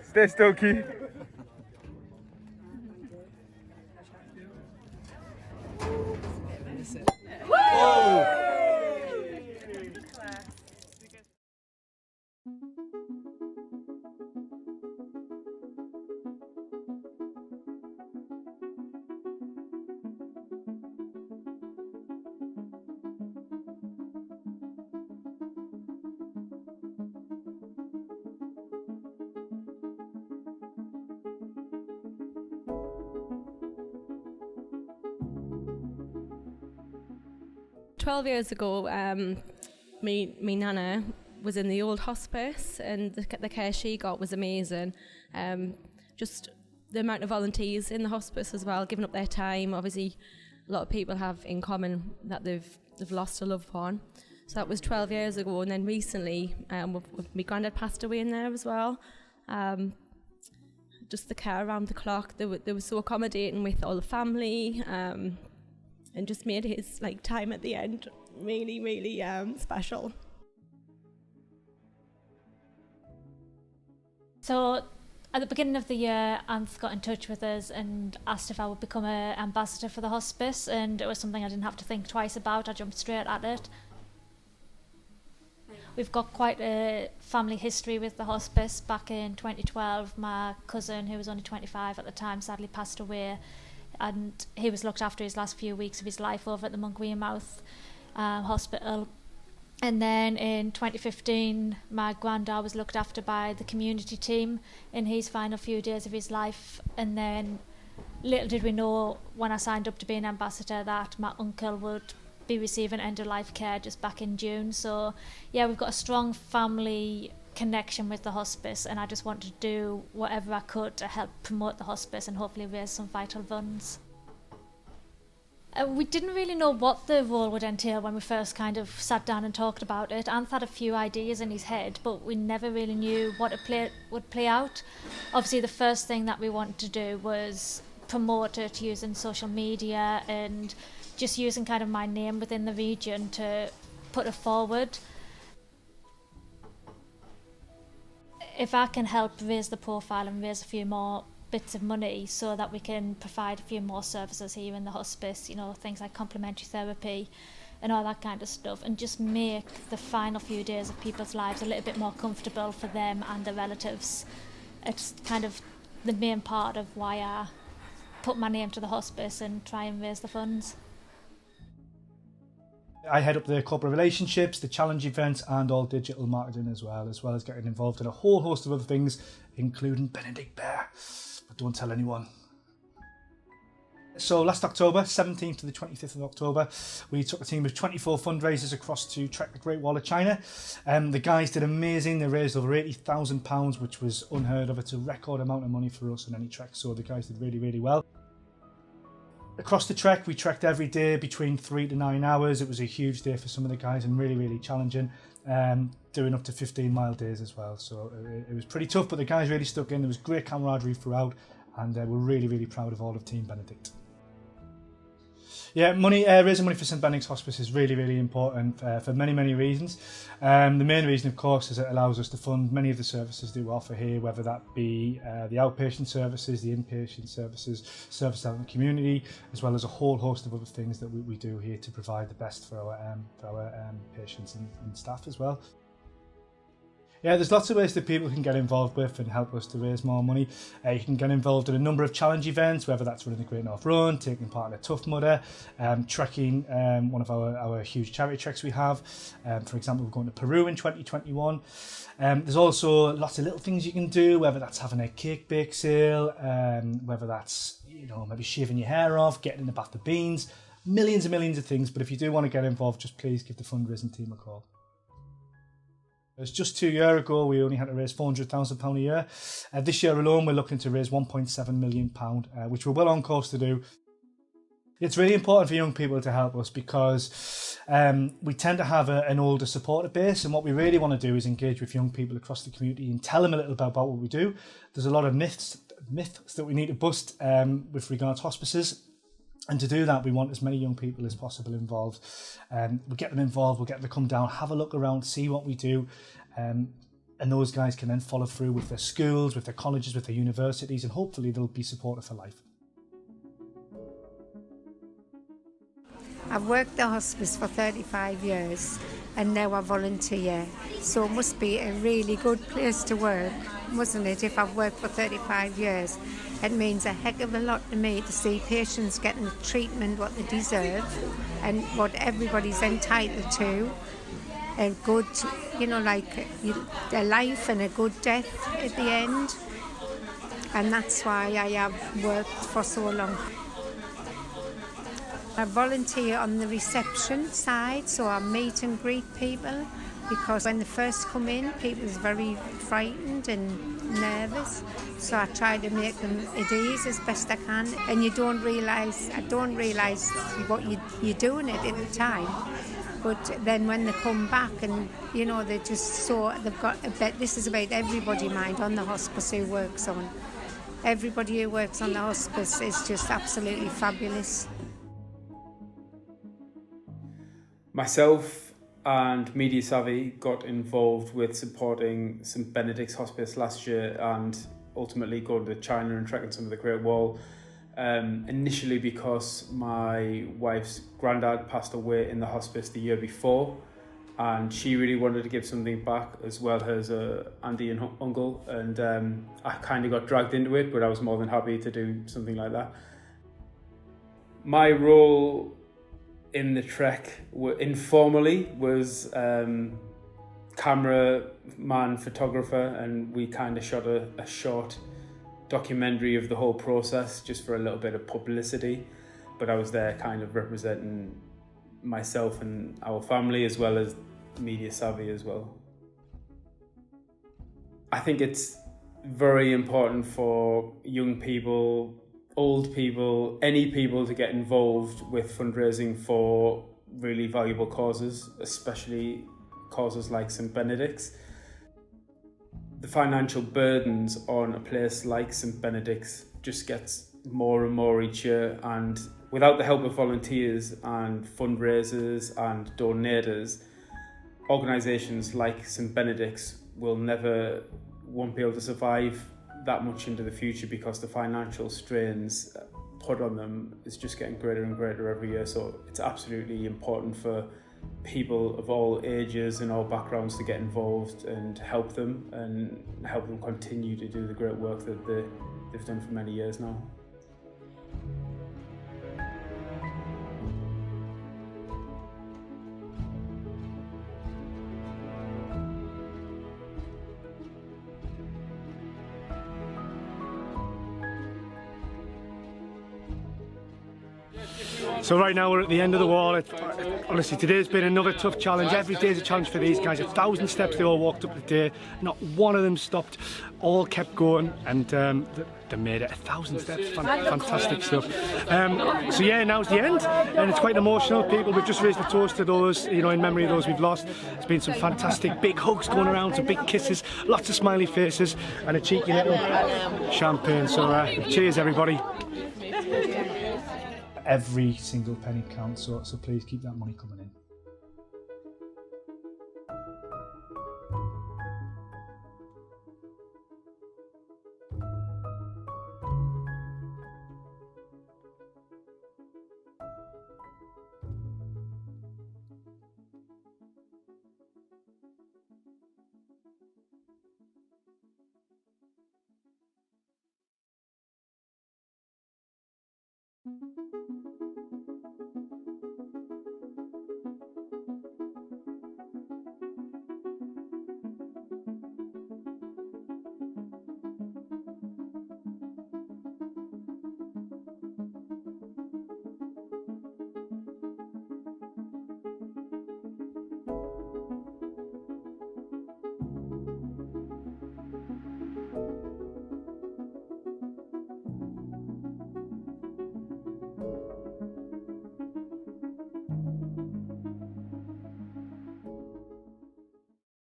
Stay still, Keith. Whoa! 12 years ago, me nana was in the old hospice, and the care she got was amazing. Just the amount of volunteers in the hospice as well, giving up their time. Obviously, a lot of people have in common that they've lost a loved one. So that was 12 years ago, and then recently, my granddad passed away in there as well. Just the care around the clock. They were so accommodating with all the family. And just made his time at the end really, really special. So at the beginning of the year, Anth got in touch with us and asked if I would become an ambassador for the hospice, and it was something I didn't have to think twice about. I jumped straight at it. We've got quite a family history with the hospice. Back in 2012, my cousin, who was only 25 at the time, sadly passed away, and he was looked after his last few weeks of his life over at the Monk Wearmouth Hospital. And then in 2015, my granddad was looked after by the community team in his final few days of his life. And then little did we know when I signed up to be an ambassador that my uncle would be receiving end-of-life care just back in June. So yeah, we've got a strong family connection with the hospice, and I just wanted to do whatever I could to help promote the hospice and hopefully raise some vital funds. We didn't really know what the role would entail when we first kind of sat down and talked about it. Anth had a few ideas in his head, but we never really knew what it would play out. Obviously, the first thing that we wanted to do was promote it using social media and just using kind of my name within the region to put it forward. If I can help raise the profile and raise a few more bits of money so that we can provide a few more services here in the hospice, things like complementary therapy and all that kind of stuff, and just make the final few days of people's lives a little bit more comfortable for them and their relatives. It's kind of the main part of why I put my name to the hospice and try and raise the funds. I head up the corporate relationships, the challenge events, and all digital marketing as well as getting involved in a whole host of other things, including Benedict Bear. But don't tell anyone. So last October, 17th to the 25th of October, we took a team of 24 fundraisers across to trek the Great Wall of China. The guys did amazing. They raised over £80,000, which was unheard of. It's a record amount of money for us in any trek, so the guys did really, really well. Across the trek, we trekked every day between 3 to 9 hours. It was a huge day for some of the guys and really, really challenging, doing up to 15-mile days as well. So it was pretty tough, but the guys really stuck in. There was great camaraderie throughout, and we're really, really proud of all of Team Benedict. Yeah, raising money for St Benedict's Hospice is really, really important for many, many reasons. The main reason, of course, is it allows us to fund many of the services that we offer here, whether that be the outpatient services, the inpatient services out in the community, as well as a whole host of other things that we do here to provide the best for our patients and staff as well. Yeah, there's lots of ways that people can get involved with and help us to raise more money. You can get involved in a number of challenge events, whether that's running the Great North Run, taking part in a Tough Mudder, trekking one of our huge charity treks we have. For example, we're going to Peru in 2021. There's also lots of little things you can do, whether that's having a cake bake sale, whether that's maybe shaving your hair off, getting in a bath of beans, millions and millions of things. But if you do want to get involved, just please give the fundraising team a call. It was just 2 years ago, we only had to raise £400,000 a year. This year alone, we're looking to raise £1.7 million, which we're well on course to do. It's really important for young people to help us because we tend to have an older supporter base, and what we really want to do is engage with young people across the community and tell them a little bit about what we do. There's a lot of myths that we need to bust with regards to hospices. And to do that, we want as many young people as possible involved. We'll get them involved, we'll get them to come down, have a look around, see what we do. and those guys can then follow through with their schools, with their colleges, with their universities, and hopefully they'll be supported for life. I've worked the hospice for 35 years and now I volunteer, so it must be a really good place to work, mustn't it? If I've worked for 35 years, it means a heck of a lot to me to see patients getting the treatment what they deserve and what everybody's entitled to. A good, a life and a good death at the end. And that's why I have worked for so long. I volunteer on the reception side, so I meet and greet people, because when they first come in, people are very frightened and nervous. So I try to make them at ease as best I can. And I don't realise what you're doing it at the time. But then when they come back and, they're just so, they've got a bet, this is about everybody mind on the hospice who works on. Everybody who works on the hospice is just absolutely fabulous. Myself and Media Savvy got involved with supporting St Benedict's Hospice last year and ultimately going to China and trekking some of the Great Wall. Initially because my wife's granddad passed away in the hospice the year before, and she really wanted to give something back, as well as auntie and uncle, and I kind of got dragged into it, but I was more than happy to do something like that. My role in the trek informally was cameraman, photographer, and we kind of shot a short documentary of the whole process just for a little bit of publicity, but I was there kind of representing myself and our family as well as Media Savvy as well. I think it's very important for young people, old people, any people to get involved with fundraising for really valuable causes, especially causes like St Benedict's. The financial burdens on a place like St Benedict's just gets more and more each year, and without the help of volunteers and fundraisers and donators, organisations like St Benedict's won't be able to survive that much into the future, because the financial strains put on them is just getting greater and greater every year. So it's absolutely important for people of all ages and all backgrounds to get involved and help them continue to do the great work that they've done for many years now. So right now we're at the end of the wall. Honestly, today's been another tough challenge. Every day is a challenge for these guys. 1,000 steps they all walked up today. Not one of them stopped. All kept going, and they made it 1,000 steps. Fantastic stuff. So yeah, now's the end, and it's quite emotional. We've just raised a toast to those, in memory of those we've lost. There's been some fantastic big hugs going around, some big kisses, lots of smiley faces, and a cheeky little champagne. So cheers, everybody. Every single penny counts, so please keep that money coming in.